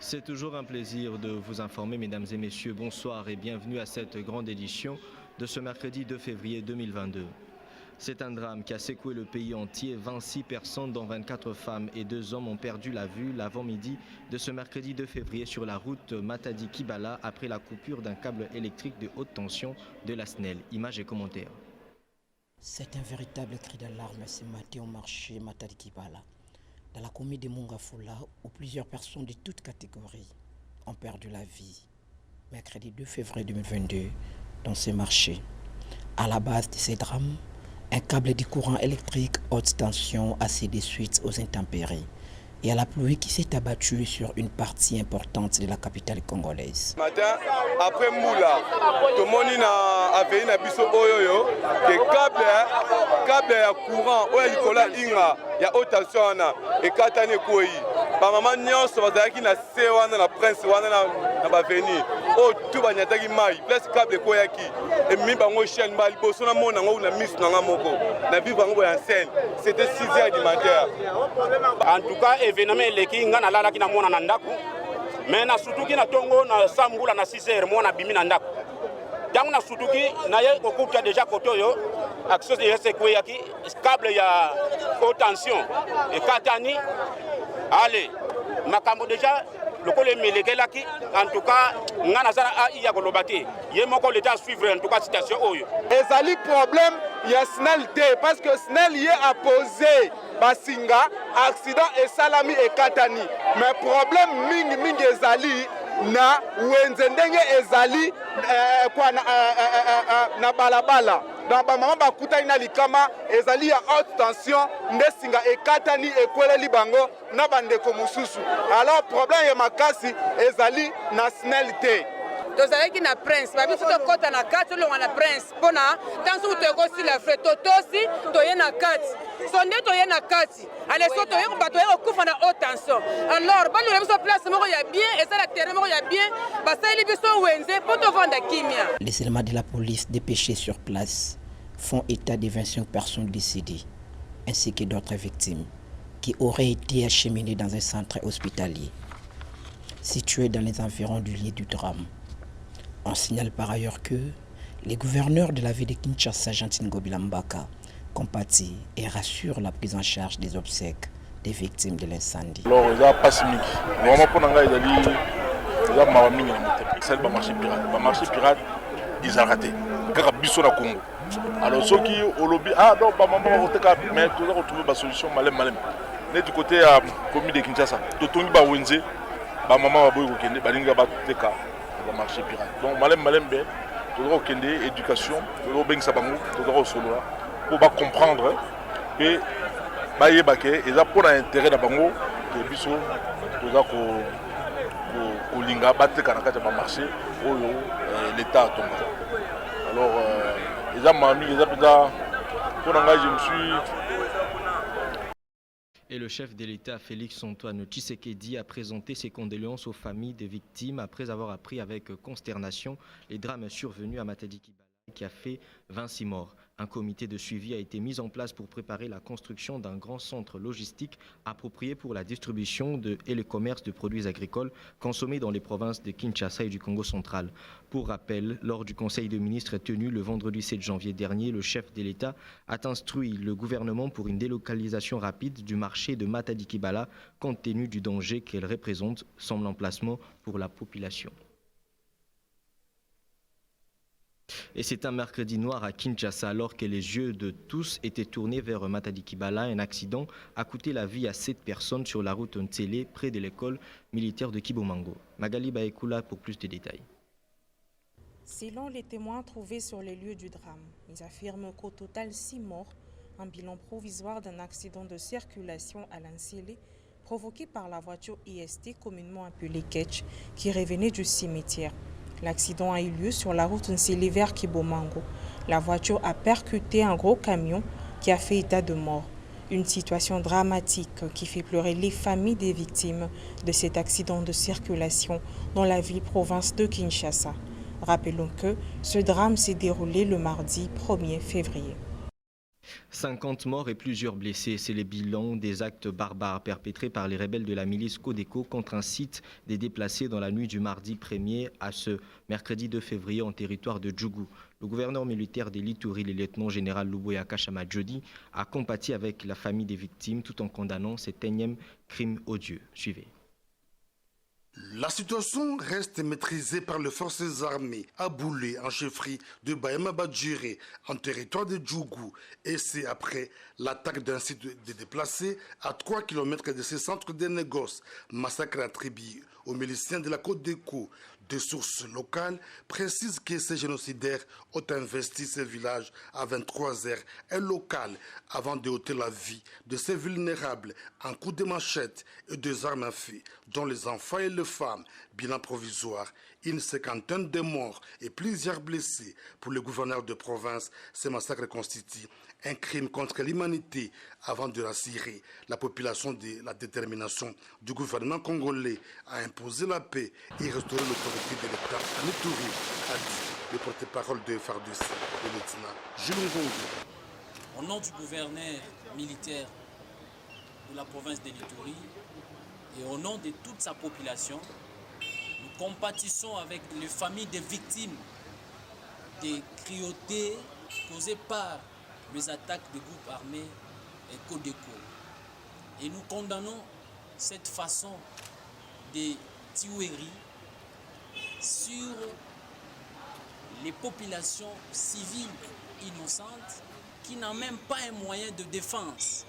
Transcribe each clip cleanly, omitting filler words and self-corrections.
C'est toujours un plaisir de vous informer, mesdames et messieurs. Bonsoir et bienvenue à cette grande édition de ce mercredi 2 février 2022. C'est un drame qui a secoué le pays entier. 26 personnes, dont 24 femmes et 2 hommes, ont perdu la vue l'avant-midi de ce mercredi 2 février sur la route Matadi-Kibala après la coupure d'un câble électrique de haute tension de la SNEL. Images et commentaires. C'est un véritable cri d'alarme ce matin au marché Matadi-Kibala, dans la commune de Mongafula, où plusieurs personnes de toutes catégories ont perdu la vie. Mercredi 2 février 2022, dans ce marché. À la base de ces drames, un câble de courant électrique haute tension a cédé suite aux intempéries et à la pluie qui s'est abattue sur une partie importante de la capitale congolaise. Matin, après Moula, tout le monde a fait une biso oyoyo, que câble ya courant, oyo likola inga, ya haute tension wana, et katane koi. Ba maman nyonso bazalaki na se wana na prince wana na baveni. O tout banyataki mai, place câble koyaki. Et mi bango chaîne ba liboso na mona ngo na miss na moko. Na vivre bango ya scène. C'était 6h du matin. En tout cas, événement eleki nga na lala ki na mona na ndako. Mais na sutuki na tongo na sambula na 6h mona bimi na ndako. Tango na sutuki na ye okuta déjà kotoyo. Action de sekoyaki câble ya haute tension et katani. Allez, makambo déjà le col melekelaki en tout cas nga na sala a iya kolobate. Ye moko l'état suivre en tout cas situation oyo. Ezali problème ya SNEL te parce que SNEL y a posé basinga accident et salami et katani. Mais problème mingi ezali na wenze ndenge ezali na balabala. Dans ba mama bakutani na likama ezali ya haute tension ndesinga ekatani ekweleli bango na bandeko mususu. Alors problème ya makasi ezali na SNEL te. Tozalaki na prince babi to kota na kati lo na prince pona tansu to ko si la freto tosi to ye na kati sonde to ye na kati ale so to ye ko bato ye ko kufa na haute tension. Alors ba lo biso place moko ya bien et ça la terrain moko ya bien ba sali biso wenze poto vanda kimia. Les éléments de la police dépêchés sur place font état de 25 personnes décédées ainsi que d'autres victimes qui auraient été acheminées dans un centre hospitalier situé dans les environs du lieu du drame. On signale par ailleurs que les gouverneurs de la ville de Kinshasa, Jean Ngobila Mbaka, compatit et rassure la prise en charge des obsèques des victimes de l'incendie. Alors, il y a pas si miki. Vraiment, pour nous, il y a ma mine. C'est le marché pirate. Le marché pirate, ils ont raté. Car biso na Congo. Alors, ceux qui au lobby, ah non, pas maman, mais tu dois retrouver la solution malem. Du côté de la commune de Kinshasa, tu tombes à Wenze, maman va boire au Kenya, balinga va te cas. Le marché pirate. Donc, malem, tu dois kende éducation, tu dois bien sabango, tu dois solo pour comprendre que baye baké et ça pour l'intérêt de bango que biso tu dois ko linga battre kana kata marché oyo l'état tombe. Alors ils ont mami ils ont pour engager je me suis. Et le chef de l'État, Félix Antoine Tshisekedi, a présenté ses condoléances aux familles des victimes après avoir appris avec consternation les drames survenus à Matadi-Kibala qui a fait 26 morts. Un comité de suivi a été mis en place pour préparer la construction d'un grand centre logistique approprié pour la distribution et le commerce de produits agricoles consommés dans les provinces de Kinshasa et du Congo central. Pour rappel, lors du Conseil des ministres tenu le vendredi 7 janvier dernier, le chef de l'État a instruit le gouvernement pour une délocalisation rapide du marché de Matadi-Kibala compte tenu du danger qu'elle représente son emplacement pour la population. Et c'est un mercredi noir à Kinshasa alors que les yeux de tous étaient tournés vers Matadi-Kibala. Un accident a coûté la vie à 7 personnes sur la route Ntsele près de l'école militaire de Kibomango. Magali Baekula pour plus de détails. Selon les témoins trouvés sur les lieux du drame, ils affirment qu'au total 6 morts, un bilan provisoire d'un accident de circulation à l'Ntsele provoqué par la voiture IST communément appelée Ketch qui revenait du cimetière. L'accident a eu lieu sur la route Ntsele vers Kibomango. La voiture a percuté un gros camion qui a fait état de mort. Une situation dramatique qui fait pleurer les familles des victimes de cet accident de circulation dans la ville-province de Kinshasa. Rappelons que ce drame s'est déroulé le mardi 1er février. 50 morts et plusieurs blessés, c'est le bilan des actes barbares perpétrés par les rebelles de la milice Codeco contre un site des déplacés dans la nuit du mardi 1er à ce mercredi 2 février en territoire de Djougou. Le gouverneur militaire de l'Ituri, le lieutenant-général Luboya Kachama Jodi, a compati avec la famille des victimes tout en condamnant cet énième crime odieux. Suivez. La situation reste maîtrisée par les forces armées à Boulé, en chefferie de Bayama Badjiré, en territoire de Djougou. Et c'est après l'attaque d'un site de déplacés à 3 km de ce centre de négoce. Massacre attribué aux miliciens de la Côte d'Écho. Des sources locales précisent que ces génocidaires ont investi ces villages à 23 heures et locales avant de ôter la vie de ces vulnérables en coups de machette et des armes à feu, dont les enfants et les femmes. Bilan provisoire, une cinquantaine de morts et plusieurs blessés. Pour le gouverneur de province, ces massacres constituent un crime contre l'humanité avant de rassurer la population de la détermination du gouvernement congolais à imposer la paix et restaurer l'autorité de l'État en Ituri, a dit le porte-parole de FARDC, le lieutenant Jules Ngongo. Au nom du gouverneur militaire de la province de l'Ituri et au nom de toute sa population, nous compatissons avec les familles des victimes des cruautés causées par les attaques de groupes armés et Codeco. Et nous condamnons cette façon de tuerie sur les populations civiles innocentes qui n'ont même pas un moyen de défense.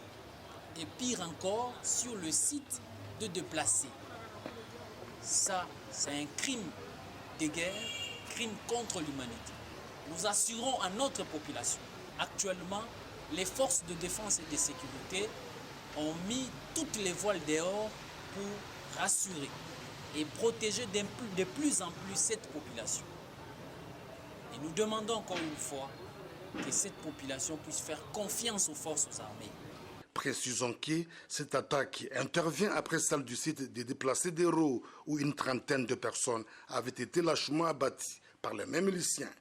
Et pire encore, sur le site de déplacés. Ça, c'est un crime de guerre, crime contre l'humanité. Nous assurons à notre population. Actuellement, les forces de défense et de sécurité ont mis toutes les voiles dehors pour rassurer et protéger de plus en plus cette population. Et nous demandons encore une fois que cette population puisse faire confiance aux forces armées. Précisons que cette attaque intervient après celle du site des déplacés d'Hérault où une trentaine de personnes avaient été lâchement abattues par les mêmes miliciens.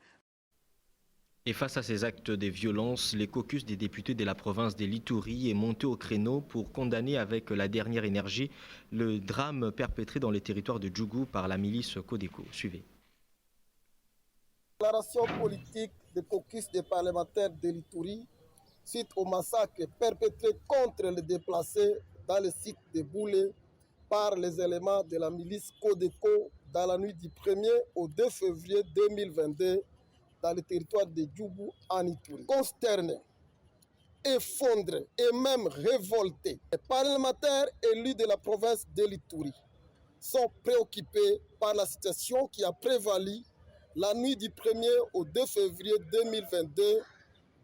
Et face à ces actes de violence, le caucus des députés de la province de l'Ituri est monté au créneau pour condamner avec la dernière énergie le drame perpétré dans les territoires de Djougou par la milice Codeco. Suivez. Déclaration politique des caucus des parlementaires de l'Ituri suite au massacre perpétré contre les déplacés dans le site de Boulé par les éléments de la milice Codeco dans la nuit du 1er au 2 février 2022 dans le territoire de Djougou en Ituri. Consternés, effondrés et même révoltés, les parlementaires élus de la province de l'Ituri sont préoccupés par la situation qui a prévalu la nuit du 1er au 2 février 2022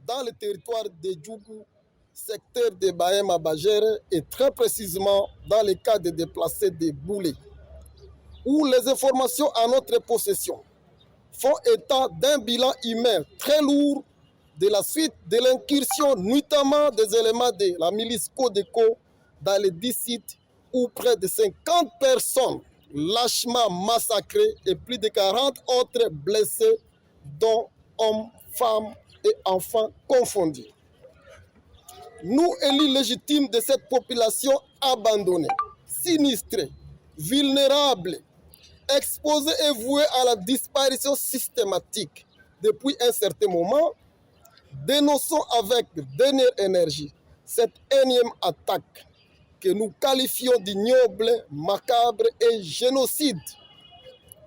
dans le territoire de Djougou, secteur de Bayama Bajere et très précisément dans le cas des déplacés de Boulé, où les informations à notre possession font état d'un bilan humain très lourd de la suite de l'incursion notamment des éléments de la milice Codeco dans les 10 sites où près de 50 personnes lâchement massacrées et plus de 40 autres blessés, dont hommes, femmes et enfants confondus. Nous, élus légitimes de cette population abandonnée, sinistrée, vulnérable, exposés et voués à la disparition systématique depuis un certain moment, dénonçons avec dernière énergie cette énième attaque que nous qualifions d'ignoble, macabre et génocide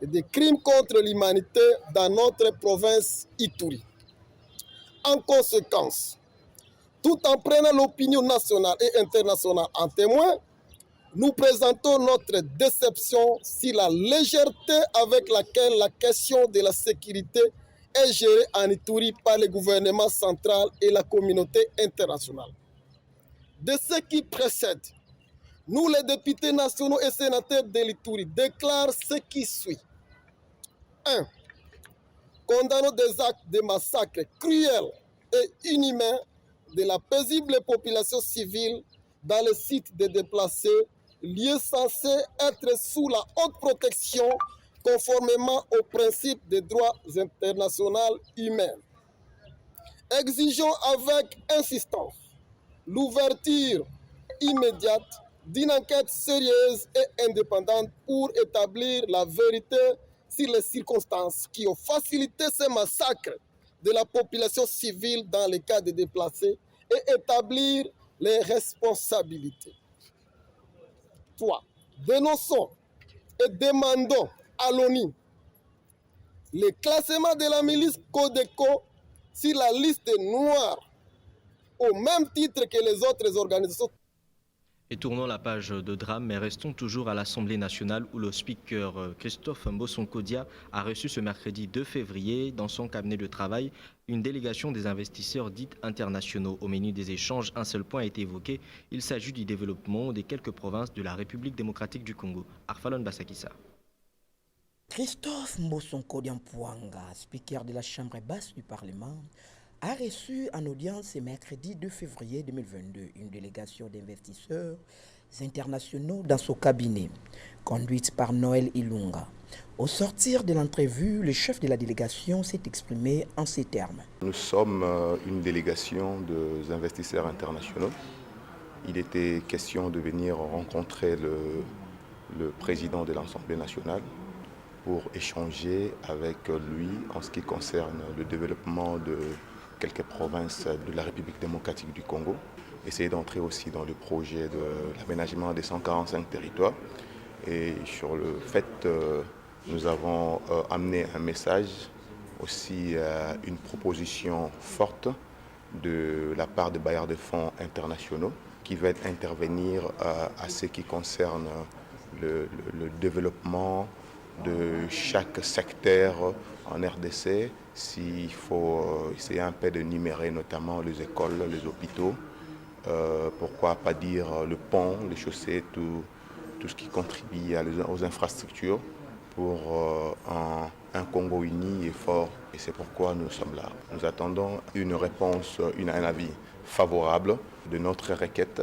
et des crimes contre l'humanité dans notre province Ituri. En conséquence, tout en prenant l'opinion nationale et internationale en témoin, nous présentons notre déception sur la légèreté avec laquelle la question de la sécurité est gérée en Ituri par le gouvernement central et la communauté internationale. De ce qui précède, nous les députés nationaux et sénateurs de l'Ituri déclarons ce qui suit. 1. Condamnons des actes de massacre cruels et inhumains de la paisible population civile dans le site des déplacés, lieu censé être sous la haute protection conformément aux principes des droits internationaux humains. Exigeons avec insistance l'ouverture immédiate d'une enquête sérieuse et indépendante pour établir la vérité sur les circonstances qui ont facilité ces massacres de la population civile dans les cas de déplacés et établir les responsabilités. 3. Dénonçons et demandons à l'ONU le classement de la milice Codeco sur la liste noire au même titre que les autres organisations. Et tournons la page de drame, mais restons toujours à l'Assemblée nationale où le speaker Christophe Mbosonkodia a reçu ce mercredi 2 février dans son cabinet de travail une délégation des investisseurs dits internationaux. Au menu des échanges, un seul point a été évoqué. Il s'agit du développement des quelques provinces de la République démocratique du Congo. Arfalon Basakissa. Christophe Mbosonkodia Mpouanga, speaker de la Chambre basse du Parlement, a reçu en audience ce mercredi 2 février 2022 une délégation d'investisseurs internationaux dans son cabinet, conduite par Noël Ilunga. Au sortir de l'entrevue, le chef de la délégation s'est exprimé en ces termes. Nous sommes une délégation d'investisseurs internationaux. Il était question de venir rencontrer le président de l'Assemblée nationale pour échanger avec lui en ce qui concerne le développement de quelques provinces de la République démocratique du Congo, essayer d'entrer aussi dans le projet de l'aménagement des 145 territoires. Et sur le fait, nous avons amené un message, aussi une proposition forte de la part des bailleurs de fonds internationaux qui veulent intervenir à ce qui concerne le développement de chaque secteur en RDC. S'il faut essayer un peu d'énumérer notamment les écoles, les hôpitaux, pourquoi pas dire le pont, les chaussées, tout ce qui contribue aux infrastructures pour un Congo uni et fort. Et c'est pourquoi nous sommes là. Nous attendons une réponse, un avis favorable de notre requête.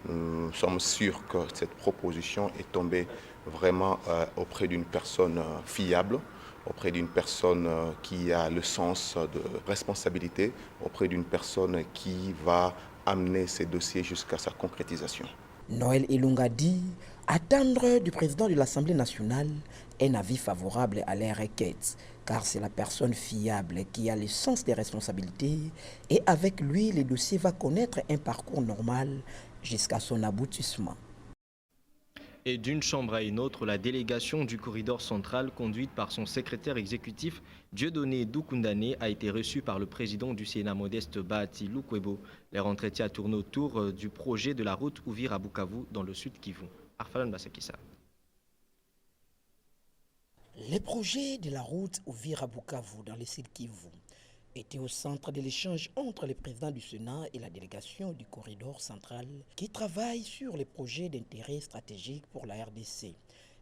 Nous sommes sûrs que cette proposition est tombée vraiment auprès d'une personne fiable, auprès d'une personne qui a le sens de responsabilité, auprès d'une personne qui va amener ces dossiers jusqu'à sa concrétisation. Noël Ilunga dit attendre du président de l'Assemblée nationale un avis favorable à leur requête, car c'est la personne fiable qui a le sens des responsabilités et avec lui, le dossier va connaître un parcours normal jusqu'à son aboutissement. Et d'une chambre à une autre, la délégation du corridor central, conduite par son secrétaire exécutif Dieudonné Doukundane, a été reçue par le président du Sénat Modeste Bahati Lukwebo. Leur entretien tourne autour du projet de la route Uvira-Bukavu dans le sud Kivu. Arfalon Basakissa. Le projet de la route Uvira-Bukavu dans le sud Kivu était au centre de l'échange entre le président du Sénat et la délégation du corridor central qui travaille sur les projets d'intérêt stratégique pour la RDC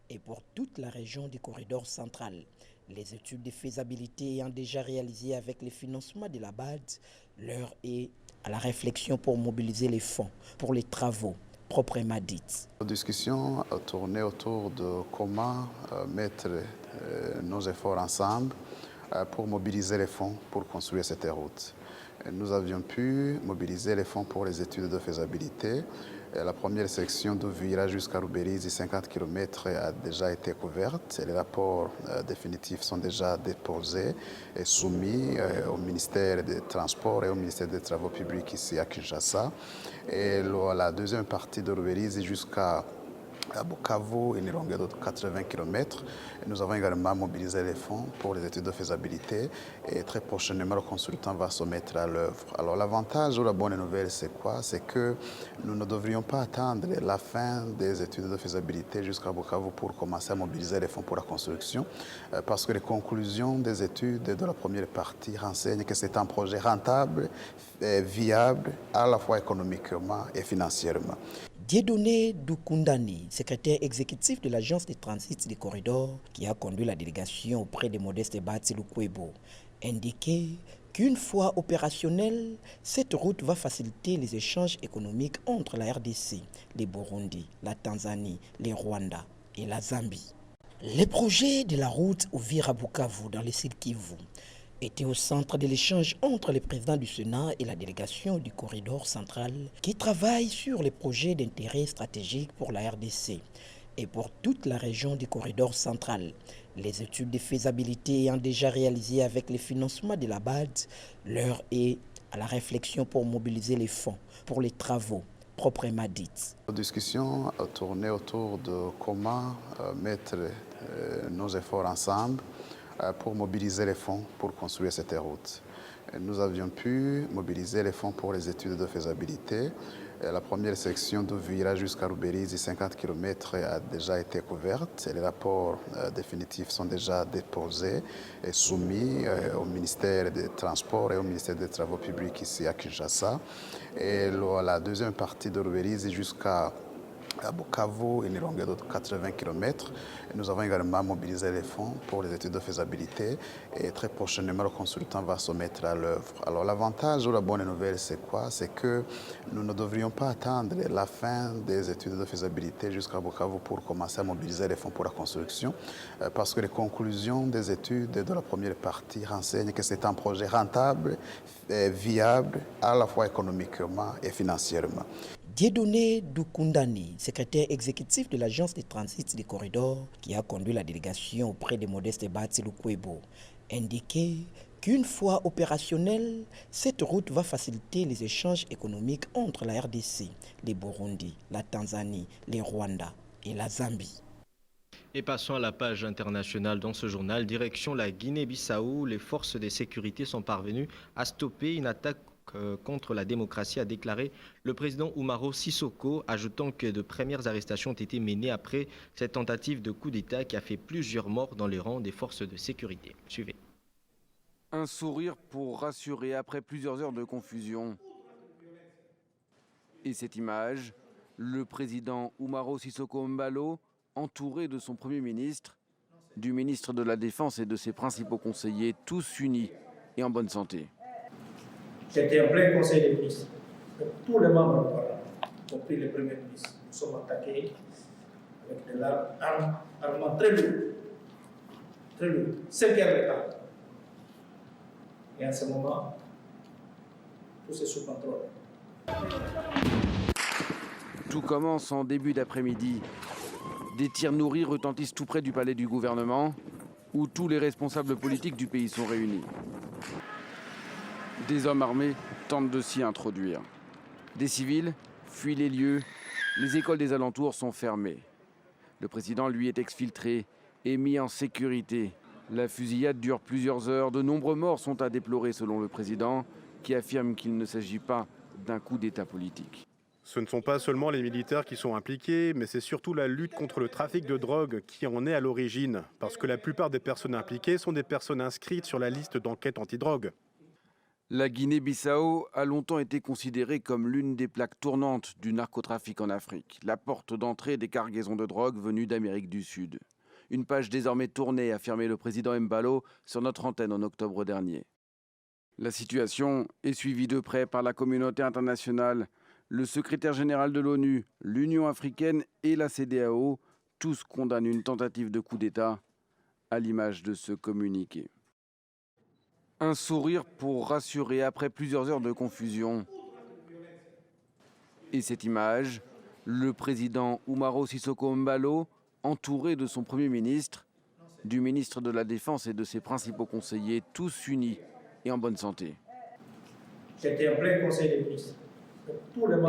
et pour toute la région du corridor central. Les études de faisabilité ayant déjà réalisées avec le financement de la BAD, l'heure est à la réflexion pour mobiliser les fonds pour les travaux proprement dits. La discussion a tourné autour de comment mettre nos efforts ensemble pour mobiliser les fonds pour construire cette route. Nous avions pu mobiliser les fonds pour les études de faisabilité. La première section d'Uvira jusqu'à Ruberizi, 50 km, a déjà été couverte. Les rapports définitifs sont déjà déposés et soumis au ministère des Transports et au ministère des Travaux publics ici à Kinshasa. Et la deuxième partie de Ruberizi jusqu'à Bukavu, une longueur de 80 km. Nous avons également mobilisé les fonds pour les études de faisabilité et très prochainement le consultant va se mettre à l'œuvre. Alors l'avantage ou la bonne nouvelle c'est quoi? C'est que nous ne devrions pas attendre la fin des études de faisabilité jusqu'à Bukavu pour commencer à mobiliser les fonds pour la construction parce que les conclusions des études de la première partie renseignent que c'est un projet rentable et viable à la fois économiquement et financièrement. Dieudonné Doukundane, secrétaire exécutif de l'agence de transit des corridors qui a conduit la délégation auprès de Modeste Bahati Lukwebo, indiquait qu'une fois opérationnelle, cette route va faciliter les échanges économiques entre la RDC, le Burundi, la Tanzanie, le Rwanda et la Zambie. Le projet de la route Uvira-Bukavu dans le sud Kivu était au centre de l'échange entre le président du Sénat et la délégation du corridor central qui travaille sur les projets d'intérêt stratégique pour la RDC et pour toute la région du corridor central. Les études de faisabilité ayant déjà réalisées avec le financement de la BAD, l'heure est à la réflexion pour mobiliser les fonds pour les travaux proprement dits. La discussion a tourné autour de comment mettre nos efforts ensemble pour mobiliser les fonds pour construire cette route. Nous avions pu mobiliser les fonds pour les études de faisabilité. La première section de Vira jusqu'à Ruberizi, 50 km, a déjà été couverte. Les rapports définitifs sont déjà déposés et soumis au ministère des Transports et au ministère des Travaux publics ici à Kinshasa. Et la deuxième partie de Ruberizi jusqu'à Bukavu, une longueur de 80 km. Nous avons également mobilisé les fonds pour les études de faisabilité et très prochainement le consultant va se mettre à l'œuvre. Alors l'avantage ou la bonne nouvelle c'est quoi? C'est que nous ne devrions pas attendre la fin des études de faisabilité jusqu'à Bukavu pour commencer à mobiliser les fonds pour la construction parce que les conclusions des études de la première partie renseignent que c'est un projet rentable et viable à la fois économiquement et financièrement. Dieudonné Dukundani, secrétaire exécutif de l'agence de transit des corridors, qui a conduit la délégation auprès de Modeste Batsi Lukwebo, indiquait qu'une fois opérationnelle, cette route va faciliter les échanges économiques entre la RDC, le Burundi, la Tanzanie, le Rwanda et la Zambie. Et passons à la page internationale dans ce journal. Direction la Guinée-Bissau, les forces de sécurité sont parvenues à stopper une attaque contre la démocratie, a déclaré le président Umaro Sissoko, ajoutant que de premières arrestations ont été menées après cette tentative de coup d'État qui a fait plusieurs morts dans les rangs des forces de sécurité. Suivez. Un sourire pour rassurer après plusieurs heures de confusion. Et cette image, le président Umaro Sissoko Mbalo, entouré de son Premier ministre, du ministre de la Défense et de ses principaux conseillers, tous unis et en bonne santé. J'étais en plein conseil des ministres. Tous les membres du Parlement, y compris le Premier ministre, nous sommes attaqués avec des armements très lourds. Très lourds. 5 heures de temps. Et en ce moment, tout est sous contrôle. Tout commence en début d'après-midi. Des tirs nourris retentissent tout près du palais du gouvernement, où tous les responsables politiques du pays sont réunis. Des hommes armés tentent de s'y introduire. Des civils fuient les lieux. Les écoles des alentours sont fermées. Le président, lui, est exfiltré et mis en sécurité. La fusillade dure plusieurs heures. De nombreux morts sont à déplorer selon le président, qui affirme qu'il ne s'agit pas d'un coup d'État politique. Ce ne sont pas seulement les militaires qui sont impliqués, mais c'est surtout la lutte contre le trafic de drogue qui en est à l'origine. Parce que la plupart des personnes impliquées sont des personnes inscrites sur la liste d'enquête antidrogue. La Guinée-Bissau a longtemps été considérée comme l'une des plaques tournantes du narcotrafic en Afrique, la porte d'entrée des cargaisons de drogue venues d'Amérique du Sud. Une page désormais tournée, a affirmé le président Mbalo sur notre antenne en octobre dernier. La situation est suivie de près par la communauté internationale, le secrétaire général de l'ONU, l'Union africaine et la CEDEAO. Tous condamnent une tentative de coup d'État, à l'image de ce communiqué. Un sourire pour rassurer après plusieurs heures de confusion. Et cette image, le président Umaro Sissoko Mbalo, entouré de son Premier ministre, du ministre de la Défense et de ses principaux conseillers, tous unis et en bonne santé. J'étais en plein conseil des ministres.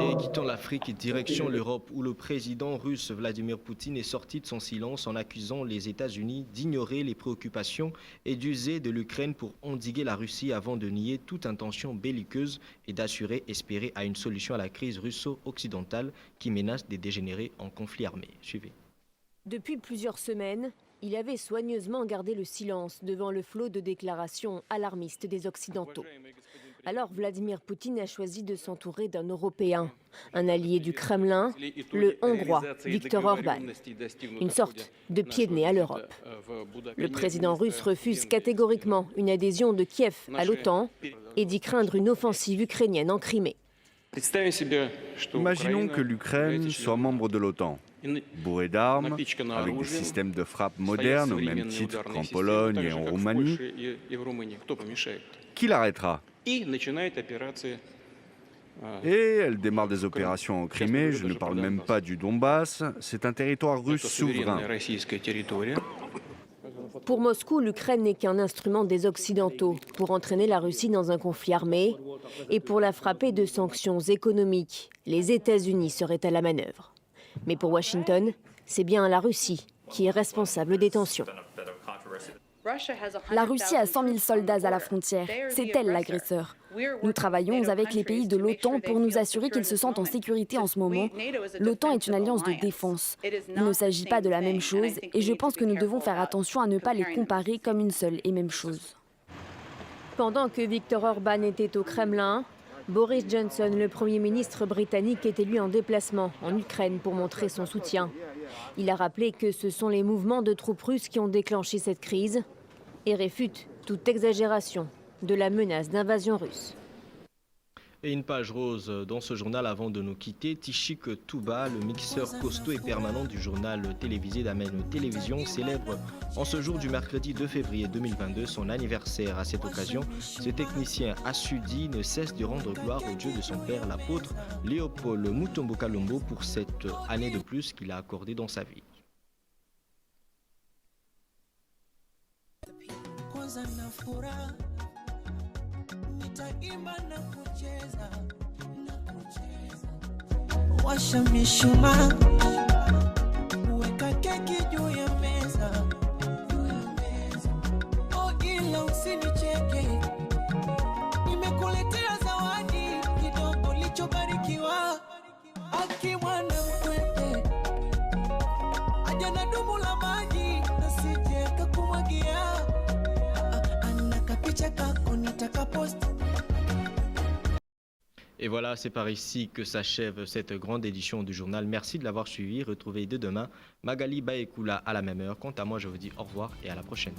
Et quittant l'Afrique, direction l'Europe, où le président russe Vladimir Poutine est sorti de son silence en accusant les États-Unis d'ignorer les préoccupations et d'user de l'Ukraine pour endiguer la Russie avant de nier toute intention belliqueuse et d'assurer espérer à une solution à la crise russo-occidentale qui menace de dégénérer en conflit armé. Suivez. Depuis plusieurs semaines, il avait soigneusement gardé le silence devant le flot de déclarations alarmistes des Occidentaux. Alors Vladimir Poutine a choisi de s'entourer d'un Européen, un allié du Kremlin, le Hongrois Viktor Orban, une sorte de pied de nez à l'Europe. Le président russe refuse catégoriquement une adhésion de Kiev à l'OTAN et dit craindre une offensive ukrainienne en Crimée. Imaginons que l'Ukraine soit membre de l'OTAN. bourrés d'armes, avec des systèmes de frappe modernes au même titre qu'en Pologne et en Roumanie. Qui l'arrêtera? Et elle démarre des opérations en Crimée, je ne parle même pas du Donbass, c'est un territoire russe souverain. Pour Moscou, l'Ukraine n'est qu'un instrument des Occidentaux pour entraîner la Russie dans un conflit armé et pour la frapper de sanctions économiques. Les États-Unis seraient à la manœuvre. Mais pour Washington, c'est bien la Russie qui est responsable des tensions. La Russie a 100 000 soldats à la frontière. C'est elle l'agresseur. Nous travaillons avec les pays de l'OTAN pour nous assurer qu'ils se sentent en sécurité en ce moment. L'OTAN est une alliance de défense. Il ne s'agit pas de la même chose et je pense que nous devons faire attention à ne pas les comparer comme une seule et même chose. Pendant que Viktor Orban était au Kremlin, Boris Johnson, le Premier ministre britannique, était lui en déplacement en Ukraine pour montrer son soutien. Il a rappelé que ce sont les mouvements de troupes russes qui ont déclenché cette crise et réfute toute exagération de la menace d'invasion russe. Et une page rose dans ce journal avant de nous quitter. Tishik Touba, le mixeur costaud et permanent du journal télévisé d'Amen Télévision, célèbre en ce jour du mercredi 2 février 2022 son anniversaire. À cette occasion, ce technicien assudi ne cesse de rendre gloire au Dieu de son père, l'apôtre Léopold Mutombo Kalombo, pour cette année de plus qu'il a accordée dans sa vie. Washa mishumaa, weka keki juu ya meza. Oh, ila usinicheke, nimekuletea zawadi kidogo lichobarikiwa. Aki mwana mkwete, aja na dumu la maji nasije kakumwagia. Ana kapicha kako nitakapost. Et voilà, c'est par ici que s'achève cette grande édition du journal. Merci de l'avoir suivi. Retrouvez dès demain Magali Baekula à la même heure. Quant à moi, je vous dis au revoir et à la prochaine.